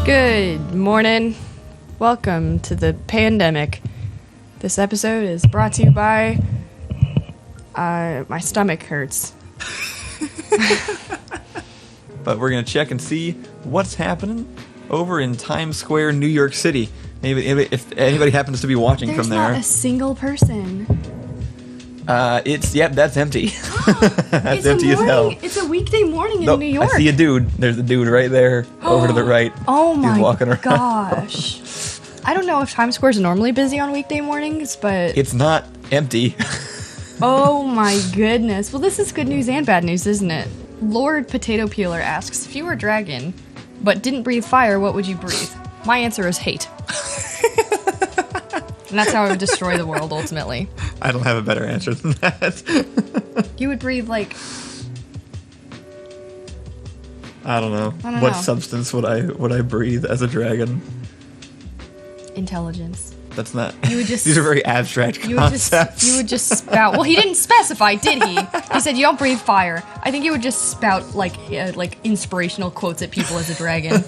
Good morning. Welcome to the pandemic. This episode is brought to you by my stomach hurts. But we're going to check and see what's happening over in Times Square, New York City. Maybe if anybody happens to be watching from there. There's not a single person. That's empty. That's empty as hell. It's a weekday morning in New York. I see a dude. There's a dude right there over to the right. Oh my He's walking around. gosh. I don't know if Times Square is normally busy on weekday mornings, but... It's not empty. Oh my goodness. Well, this is good news and bad news, isn't it? Lord Potato Peeler asks, if you were a dragon, but didn't breathe fire, what would you breathe? My answer is hate. And that's how I would destroy the world, ultimately. I don't have a better answer than that. You would breathe, like... I don't know. What substance would I breathe as a dragon? Intelligence. That's not... You would just... These are very abstract concepts. You would just spout... Well, he didn't specify, did he? He said you don't breathe fire. I think you would just spout, like inspirational quotes at people as a dragon.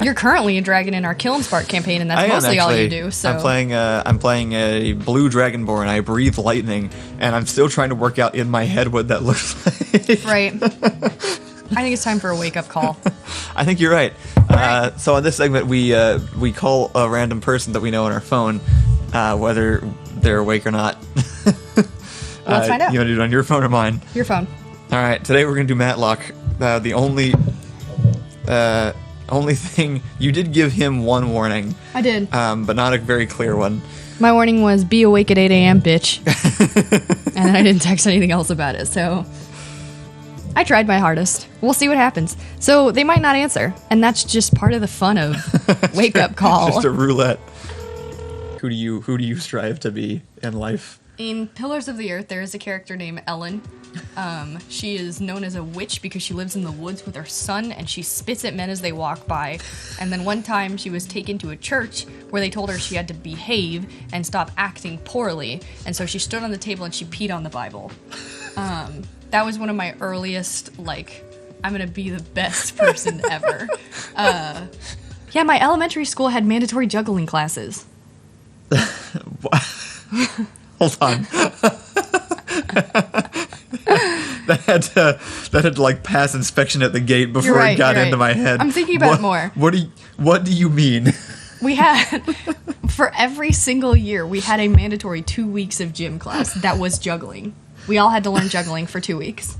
You're currently a dragon in our Kill and Spark campaign, and that's mostly all you do. So I'm playing a blue dragonborn. I breathe lightning, and I'm still trying to work out in my head what that looks like. Right. I think it's time for a wake-up call. I think you're right. So on this segment, we call a random person that we know on our phone, whether they're awake or not. Let's find out. You want to do it on your phone or mine? Your phone. All right. Today we're going to do Matt Locke. The only thing, you did give him one warning. I did. But not a very clear one. My warning was, be awake at 8 a.m., bitch. And I didn't text anything else about it, so... I tried my hardest. We'll see what happens. So they might not answer, and that's just part of the fun of wake up call. Just a roulette. Who do you strive to be in life? In Pillars of the Earth, there is a character named Ellen. She is known as a witch because she lives in the woods with her son, and she spits at men as they walk by. And then one time she was taken to a church where they told her she had to behave and stop acting poorly. And so she stood on the table and she peed on the Bible. That was one of my earliest, I'm gonna be the best person ever. Yeah, my elementary school had mandatory juggling classes. Hold on. that had to pass inspection at the gate before it got into my head. I'm thinking about it more. What do you mean? We had, for every single year, we had a mandatory 2 weeks of gym class that was juggling. We all had to learn juggling for 2 weeks.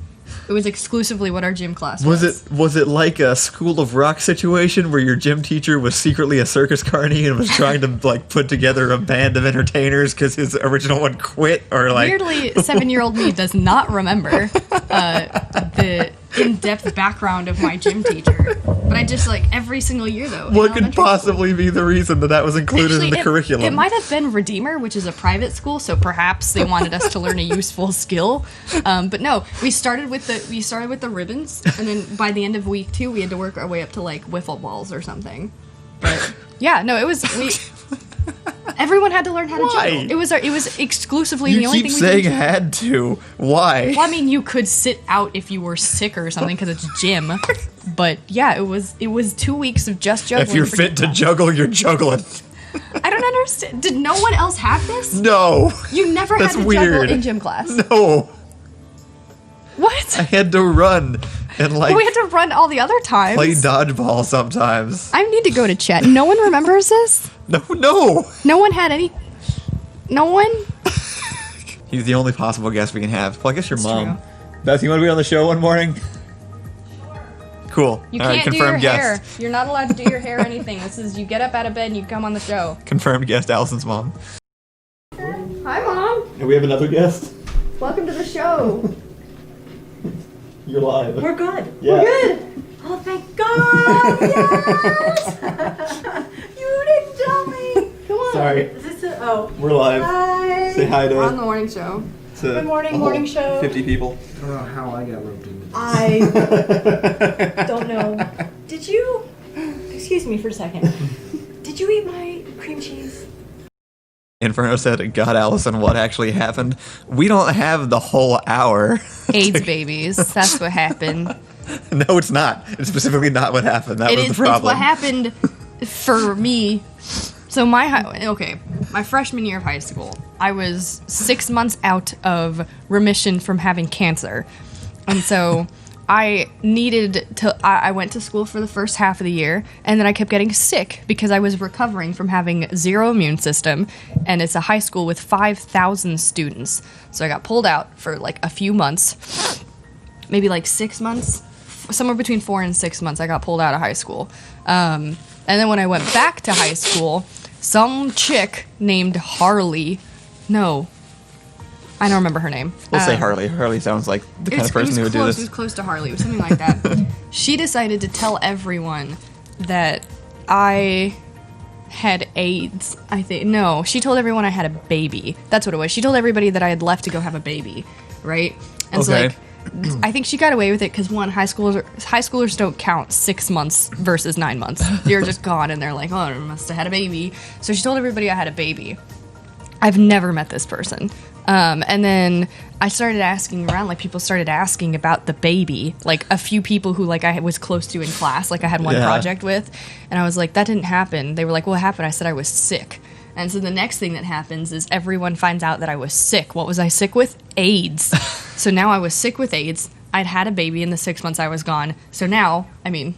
It was exclusively what our gym class was. Was it like a School of Rock situation where your gym teacher was secretly a circus carny and was trying to put together a band of entertainers because his original one quit? Or weirdly, 7-year-old me does not remember the in-depth background of my gym teacher. But I just every single year though. What could possibly be the reason that was included in the curriculum? It might have been Redeemer, which is a private school, so perhaps they wanted us to learn a useful skill. But no, we started with the ribbons, and then by the end of week 2, we had to work our way up to wiffle balls or something. But yeah, no, everyone had to learn how to juggle. It was exclusively the only thing we did. You keep saying had to. Why? Well, I mean, you could sit out if you were sick or something because it's gym. But yeah, it was 2 weeks of just juggling. If you're fit to juggle, you're juggling. I don't understand. Did no one else have this? No. You never had to juggle in gym class? No. What? I had to run and Well, we had to run all the other times. Play dodgeball sometimes. I need to go to chat. No one remembers this? No. No one had any... No one? He's the only possible guest we can have. Well, I guess your mom. True. Beth, you want to be on the show one morning? Cool. You all can't right, do your confirmed hair. guest. You're not allowed to do your hair or anything. This is you get up out of bed and you come on the show. Confirmed guest, Allison's mom. Hi, Mom. And we have another guest. Welcome to the show. You're live. We're good. Yeah. We're good. Oh, thank God! Yes! You didn't tell me. Come on. Sorry. Is this a... Oh. We're live. Hi. Say hi We're on to the morning show. Good morning, morning show. 50 people. I don't know how I got roped into this. I don't know. Did you... Excuse me for a second. Did you eat my cream cheese? Inferno said, God, Allison, what actually happened? We don't have the whole hour. AIDS babies. That's what happened. No, it's not. It's specifically not what happened. That was the It's problem. what happened for me. So my freshman year of high school, I was 6 months out of remission from having cancer. And so I went to school for the first half of the year, and then I kept getting sick because I was recovering from having zero immune system, and it's a high school with 5,000 students. So I got pulled out for like a few months, maybe like 6 months, somewhere between 4 and 6 months I got pulled out of high school. And then when I went back to high school, some chick named Harley, no, I don't remember her name. We'll say Harley. Harley sounds like the kind of person who would do this. It was close to Harley. It was something like that. She decided to tell everyone that I had AIDS, I think. No, she told everyone I had a baby. That's what it was. She told everybody that I had left to go have a baby, right? And so, like, I think she got away with it because, one, high schoolers don't count 6 months versus 9 months. They're just gone, and they're like, oh, I must have had a baby. So she told everybody I had a baby. I've never met this person. And then I started asking around, like, people started asking about the baby. Like, a few people who, like, I was close to in class, like, I had one project with. And I was like, that didn't happen. They were like, what happened? I said I was sick. And so the next thing that happens is everyone finds out that I was sick. What was I sick with? AIDS. So now I was sick with AIDS. I'd had a baby in the 6 months I was gone. So now, I mean,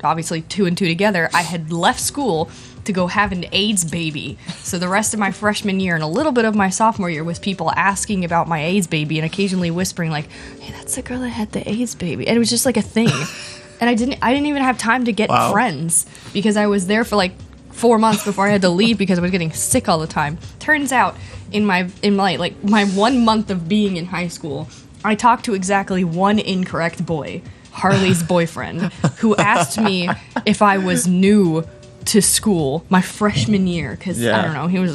obviously 2 and 2 together, I had left school to go have an AIDS baby. So the rest of my freshman year and a little bit of my sophomore year was people asking about my AIDS baby and occasionally whispering like, hey, that's the girl that had the AIDS baby. And it was just like a thing. And I didn't even have time to get friends because I was there for like 4 months before I had to leave because I was getting sick all the time. Turns out in my 1 month of being in high school, I talked to exactly one incorrect boy, Harley's boyfriend, who asked me if I was new to school my freshman year because I don't know, he was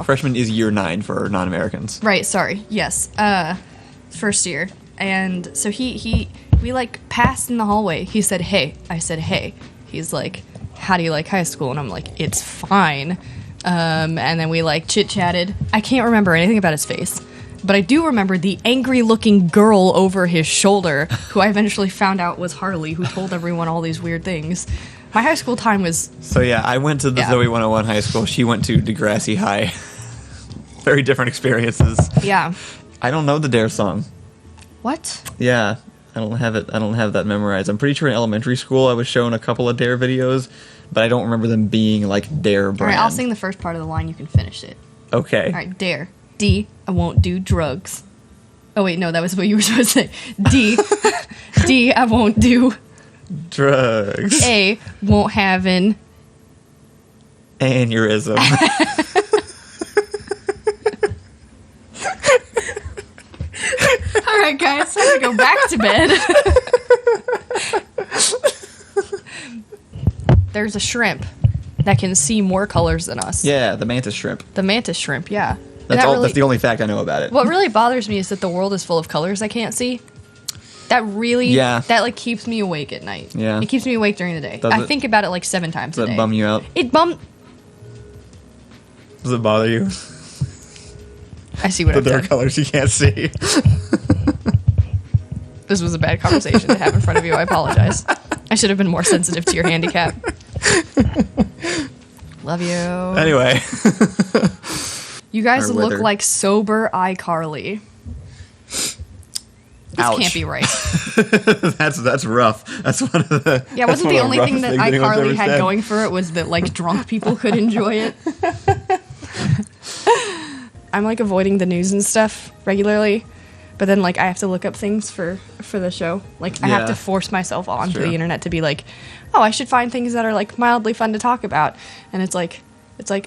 freshman is year 9 for non-Americans. Right, sorry. Yes. First year. And so we like passed in the hallway. He said, "Hey." I said, "Hey." He's like, "How do you like high school?" And I'm like, "It's fine." And then we like chit-chatted. I can't remember anything about his face, but I do remember the angry-looking girl over his shoulder who I eventually found out was Harley, who told everyone all these weird things. My high school time was... So yeah, I went to the Zoe 101 high school. She went to Degrassi High. Very different experiences. Yeah. I don't know the Dare song. What? Yeah, I don't have it. I don't have that memorized. I'm pretty sure in elementary school I was shown a couple of Dare videos, but I don't remember them being like Dare brand. All right, I'll sing the first part of the line. You can finish it. Okay. All right, Dare. D, I won't do drugs. Oh wait, no, that was what you were supposed to say. D, D, I won't do drugs. A, won't have an aneurysm. All right, guys, time to go back to bed. There's a shrimp that can see more colors than us. Yeah, the mantis shrimp. The mantis shrimp, yeah. That's the only fact I know about it. What really bothers me is that the world is full of colors I can't see. That really, that like keeps me awake at night. Yeah. It keeps me awake during the day. I think about it like 7 times a day. Does that bum you out? Does it bother you? I see what I've there done. are colors you can't see. This was a bad conversation to have in front of you. I apologize. I should have been more sensitive to your handicap. Love you. Anyway. You guys look like sober iCarly. This can't be right. That's rough. That's one of the... Yeah, wasn't the only thing that iCarly had going for it was that, like, drunk people could enjoy it? I'm, like, avoiding the news and stuff regularly, but then, like, I have to look up things for the show. Like, I have to force myself onto the internet to be like, oh, I should find things that are, like, mildly fun to talk about. And it's like,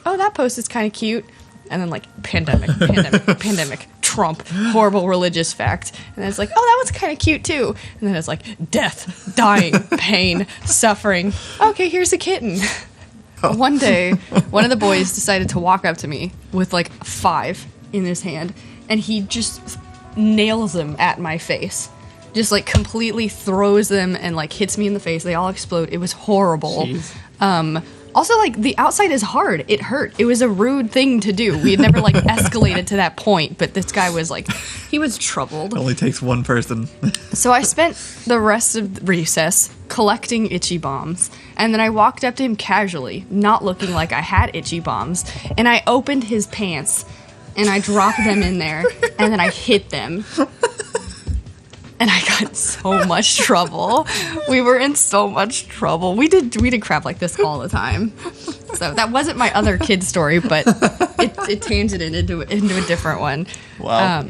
oh, that post is kind of cute. And then, like, pandemic, Trump, horrible religious fact. And then it's like, oh, that one's kind of cute, too. And then it's like, death, dying, pain, suffering. Okay, here's a kitten. One day, one of the boys decided to walk up to me with, like, 5 in his hand. And he just nails them at my face. Just, like, completely throws them and, like, hits me in the face. They all explode. It was horrible. Also, like, the outside is hard. It hurt. It was a rude thing to do. We had never, like, escalated to that point, but this guy was, like, he was troubled. It only takes one person. So I spent the rest of recess collecting itchy bombs, and then I walked up to him casually, not looking like I had itchy bombs, and I opened his pants, and I dropped them in there, and then I hit them. And I got in so much trouble. We were in so much trouble. We did crap like this all the time. So that wasn't my other kid story, but it tangented into a different one. Wow.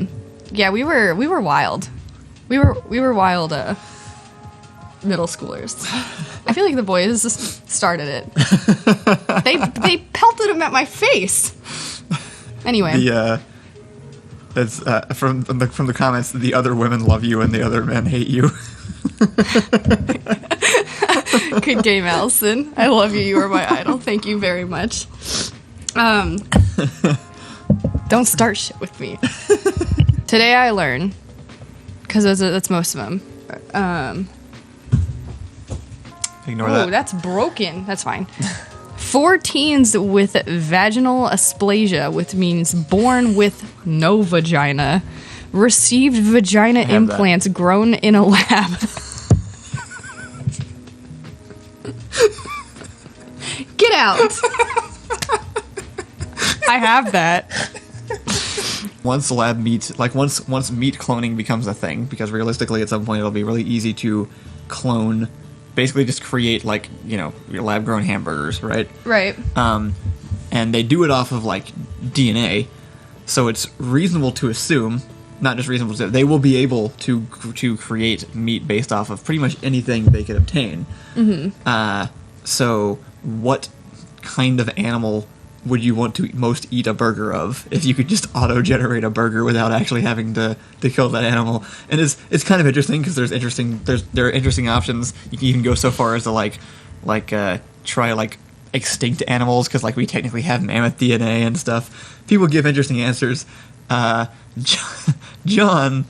Yeah, we were wild. We were wild middle schoolers. I feel like the boys just started it. They pelted them at my face. Anyway. It's from the comments, the other women love you and the other men hate you. Good game, Allison. I love you. You are my idol. Thank you very much. Don't start shit with me. Today I learned, because that's most of them. Ignore that. Oh, that's broken. That's fine. 4 teens with vaginal asplasia, which means born with no vagina, received vagina implants grown in a lab. Get out. I have that. Once meat cloning becomes a thing, because realistically at some point it'll be really easy to clone, basically just create, like, you know, your lab-grown hamburgers, right? Right. And they do it off of, like, DNA, so it's reasonable to assume, not just reasonable to, they will be able to create meat based off of pretty much anything they could obtain. Mm-hmm. So what kind of animal would you want to most eat a burger of if you could just auto-generate a burger without actually having to kill that animal? And it's kind of interesting because there are interesting options. You can even go so far as to try like extinct animals, because like we technically have mammoth DNA and stuff. People give interesting answers. John,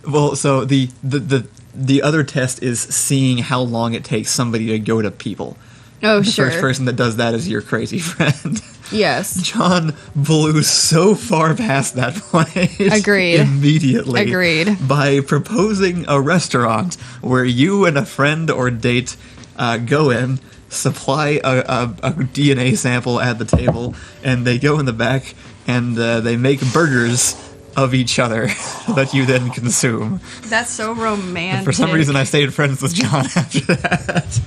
well, so the other test is seeing how long it takes somebody to go to people. Oh, the sure. first person that does that is your crazy friend. Yes. John blew so far past that point. Agreed. Immediately. Agreed. By proposing a restaurant where you and a friend or date go in, supply a DNA sample at the table, and they go in the back and they make burgers of each other that you then consume. That's so romantic. And for some reason, I stayed friends with John after that.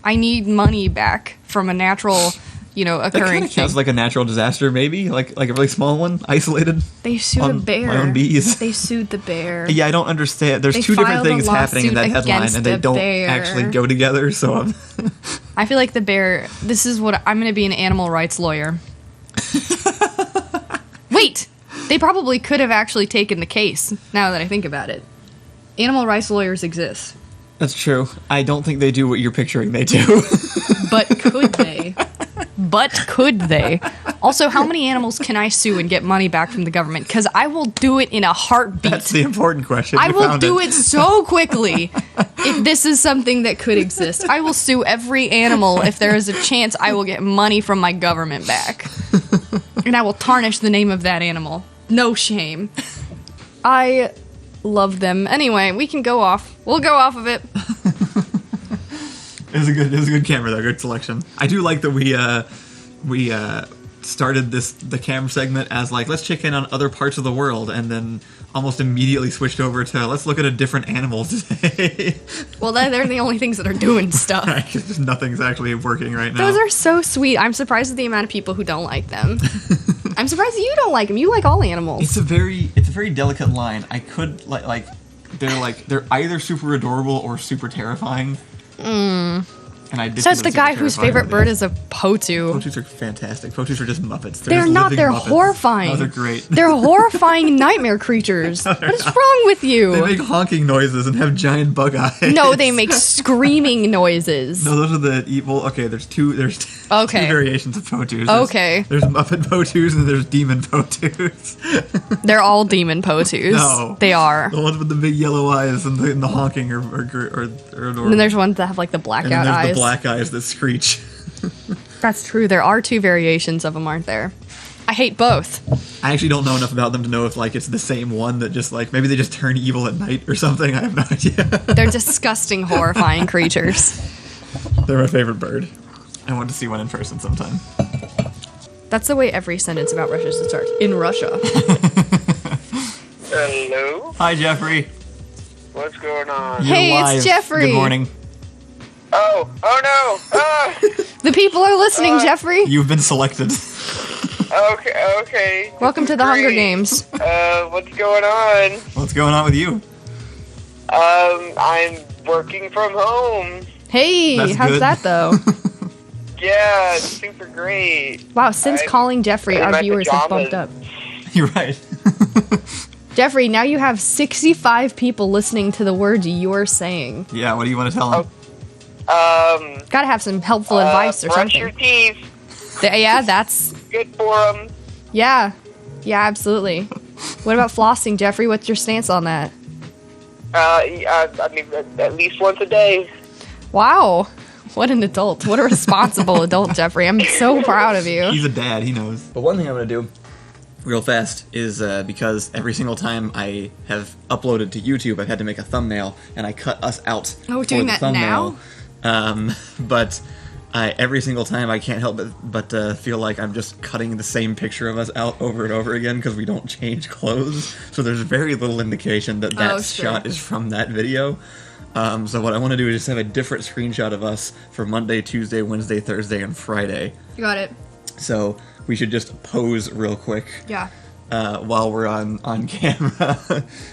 I need money back from a natural, That occurring kind of thing. sounds like a natural disaster, maybe, like a really small one, isolated. They sued a on bear. my own bees. They sued the bear. Yeah, I don't understand. There's They two different filed a things happening in that lawsuit headline, against and they the don't bear. actually go together. So I feel like the bear. This is what I'm going to be, an animal rights lawyer. Wait, they probably could have actually taken the case. Now that I think about it, animal rights lawyers exist. that's true. I don't think they do what you're picturing they do. But could they? Also, how many animals can I sue and get money back from the government? Because I will do it in a heartbeat. That's the important question. I You will found do it so quickly if this is something that could exist. I will sue every animal if there is a chance I will get money from my government back. And I will tarnish the name of that animal. No shame. I love them. Anyway, we can go off. We'll go off of it. It was a good camera though. Good selection. I do like that we started the camera segment as like, let's check in on other parts of the world, and then almost immediately switched over to let's look at a different animal today. Well, they're the only things that are doing stuff. Just nothing's actually working right now. Those are so sweet. I'm surprised at the amount of people who don't like them. I'm surprised that you don't like them. You like all animals. It's a very delicate line. I could they're either super adorable or super terrifying. And I did. So it's the guy whose favorite bird is a potu. Potus are fantastic. Potus are just Muppets. They're just not. living They're Muppets. horrifying. Oh, they're great. They're horrifying nightmare creatures. What is wrong with you? They make honking noises and have giant bug eyes. No, they make screaming noises. No, those are the evil. Okay, there's two. There's Okay. Two variations of Potus. Okay. There's Muppet Potus and there's Demon Potus. They're all demon Potus. No. They are. The ones with the big yellow eyes and the honking or And then there's ones that have like the blackout and then there's eyes. the black eyes that screech. That's true. There are two variations of them, aren't there? I hate both. I actually don't know enough about them to know if like it's the same one that just like maybe they just turn evil at night or something. I have no idea. They're disgusting, horrifying creatures. They're my favorite bird. I want to see one in person sometime. That's the way every sentence about Russia should start. In Russia. Hello? Hi, Jeffrey. What's going on? You're Hey, it's live. Jeffrey. Good morning. Oh no! Ah! The people are listening, Jeffrey. You've been selected. Okay. Welcome to the Hunger Great. Games. What's going on? What's going on with you? I'm working from home. Hey, That's how's good. that though? Yeah, it's super great. Wow, since I'm calling Jeffrey, in our my viewers have bumped up. pajamas. You're right. Jeffrey, now you have 65 people listening to the words you're saying. Yeah, what do you want to tell them? Gotta have some helpful advice or brush your something. teeth. Yeah, that's... Good for them. Yeah. Yeah, absolutely. What about flossing, Jeffrey? What's your stance on that? I mean, at least once a day. Wow. What an adult. What a responsible adult, Jeffrey. I'm so proud of you. He's a dad, he knows. But one thing I'm going to do real fast is because every single time I have uploaded to YouTube, I've had to make a thumbnail, and I cut us out Oh, we're for doing the that thumbnail. But every single time I can't help but feel like I'm just cutting the same picture of us out over and over again because we don't change clothes. So there's very little indication that that Oh, sure. shot is from that video. So what I want to do is just have a different screenshot of us for Monday, Tuesday, Wednesday, Thursday, and Friday. You got it. So we should just pose real quick Yeah. while we're on camera,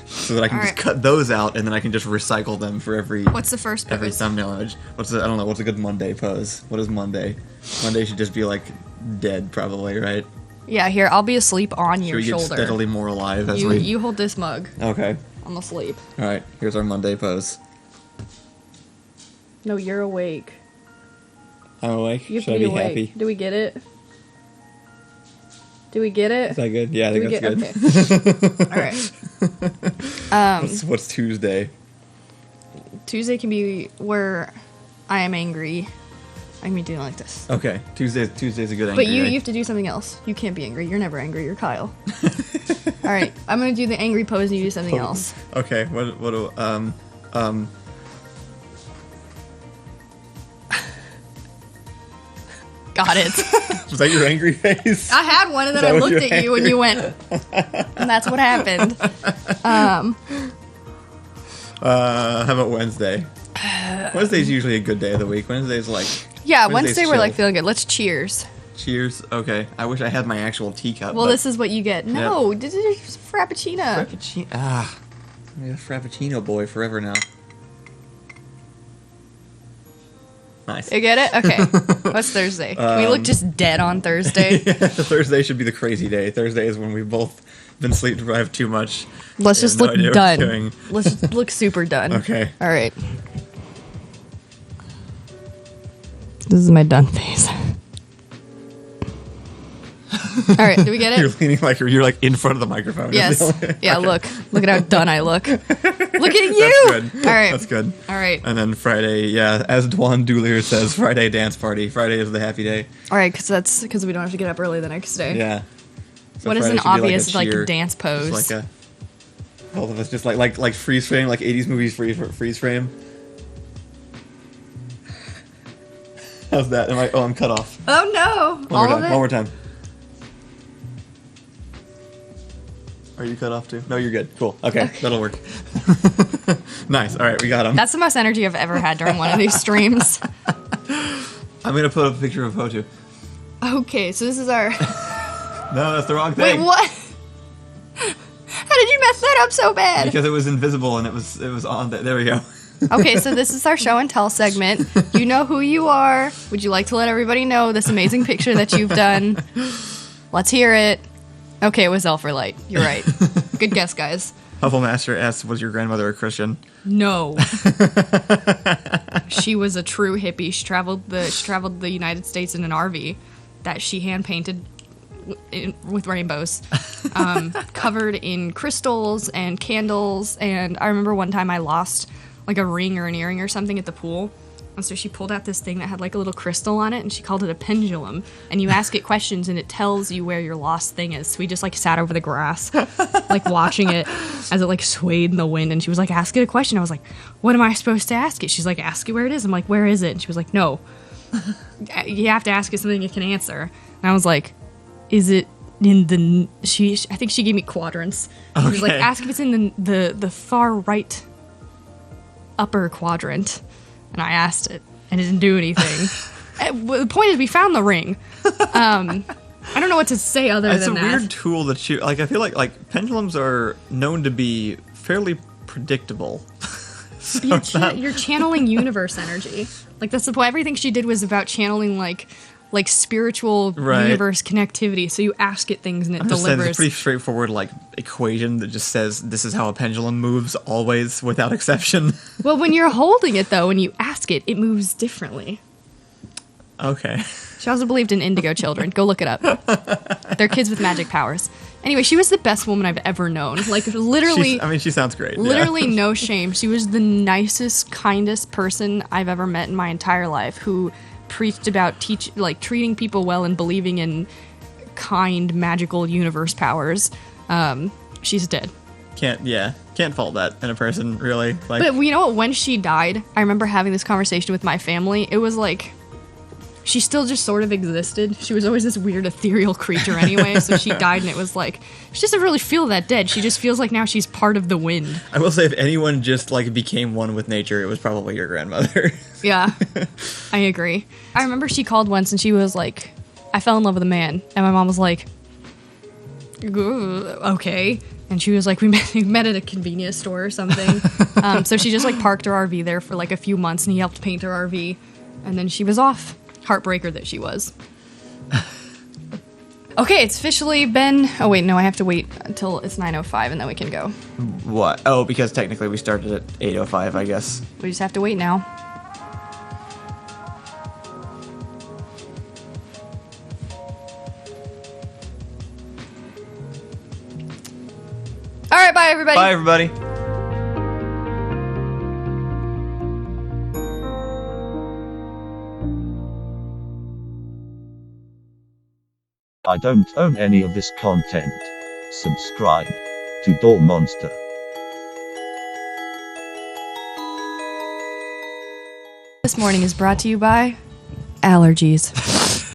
so that I can All just right. cut those out and then I can just recycle them for every What's the first every pose? thumbnail image. I don't know. What's a good Monday pose? What is Monday? Monday should just be like dead, probably, right? Yeah, here, I'll be asleep on Should your we get shoulder. steadily more alive as You, we? you hold this mug. Okay. I'm asleep. All right. Here's our Monday pose. No, you're awake. I'm awake. You have Should to I be be awake. happy? Do we get it? Do we get it? Is that good? Yeah, I Do think we that's get good. All right. What's Tuesday? Tuesday can be where I am angry. I'm be doing like this. Okay, Tuesday's a good angry But you day. have to do something else. You can't be angry. You're never angry. You're Kyle. All right. I'm gonna do the angry pose and you do something else. Okay. What do Got it. was that your angry face? I had one and then Is that I what looked you're at you and you went, and that's what happened. How about Wednesday? Wednesday's usually a good day of the week. Wednesday's like Yeah, Wednesday's Wednesday we're like chill. feeling good. Let's cheers. Cheers. Okay. I wish I had my actual teacup. Well, but this is what you get. No, this is Frappuccino. Frappuccino. I'm a Frappuccino boy forever now. Nice. You get it? Okay. What's Thursday? Can we look just dead on Thursday? Thursday should be the crazy day. Thursday is when we've both been sleep deprived too much. Let's I have just no look idea what done. we're doing. Let's just look super done. Okay. All right. This is my done face. All right, do we get You're it? leaning like you're like in front of the microphone. Yes. Yeah, look. Look at how done I look. Look at you. That's good. All right. That's good. All right. And then Friday, yeah, as Dwan Doolier says, Friday dance party. Friday is the happy day. All right, because we don't have to get up early the next day. Yeah. So What is Friday an should be obvious a cheer. dance pose? Just like both of us just like freeze frame, like 80s movies freeze frame. How's that? I'm cut off. Oh no! One All more time. of it. One more time. Are you cut off too? No, you're good. Cool. Okay. That'll work. Nice. All right, we got him. That's the most energy I've ever had during one of these streams. I'm gonna put up a picture of Potu. Okay, so this is our. No, that's the wrong Wait, thing. what? How did you mess that up so bad? Because it was invisible and it was on. There we go. Okay, so this is our show and tell segment. You know who you are. Would you like to let everybody know this amazing picture that you've done? Let's hear it. Okay, it was Elfrelight. You're right. Good guess, guys. Huffle Master asks, "Was your grandmother a Christian?" No. she was a true hippie. She traveled the United States in an RV that she hand painted with rainbows, covered in crystals and candles. And I remember one time I lost like a ring or an earring or something at the pool. And so she pulled out this thing that had like a little crystal on it, and she called it a pendulum. And you ask it questions, and it tells you where your lost thing is. So we just like sat over the grass, like watching it as it like swayed in the wind. And she was like, "Ask it a question." I was like, "What am I supposed to ask it?" She's like, "Ask it where it is." I'm like, "Where is it?" And she was like, "No, you have to ask it something it can answer." And I was like, "Is it in the?" I think she gave me quadrants. She was like, "Ask if it's in the far right upper quadrant." And I asked it, and it didn't do anything. The point is, we found the ring. I don't know what to say other than that. It's a weird tool that you like. I feel like pendulums are known to be fairly predictable. So You're channeling universe energy. Like that's the point. Everything she did was about channeling like spiritual universe connectivity. So you ask it things and it delivers. It's a pretty straightforward like equation that just says this is how a pendulum moves always without exception. Well, when you're holding it though, when you ask it, it moves differently. Okay. She also believed in indigo children. Go look it up. They're kids with magic powers. Anyway, she was the best woman I've ever known. Like literally. She sounds great. Literally no shame. She was the nicest, kindest person I've ever met in my entire life, who preached about treating people well and believing in kind magical universe powers. She's dead. Can't fault that in a person, really. Like, but you know what? When she died, I remember having this conversation with my family. It was like she still just sort of existed. She was always this weird ethereal creature anyway. So she died, and it was like she doesn't really feel that dead. She just feels like now she's part of the wind. I will say, if anyone just like became one with nature, it was probably your grandmother. Yeah, I agree. I remember she called once, and she was like, "I fell in love with a man," and my mom was like, "Okay." And she was like, we met at a convenience store or something. So she just like parked her RV there for like a few months, and he helped paint her RV, and then she was off. Heartbreaker that she was. Okay, it's officially been... Oh, wait, no, I have to wait until it's 9:05 and then we can go. What? Oh, because technically we started at 8:05, I guess. We just have to wait now. All right, bye, everybody. Bye, everybody. I don't own any of this content. Subscribe to Doll Monster. This morning is brought to you by allergies.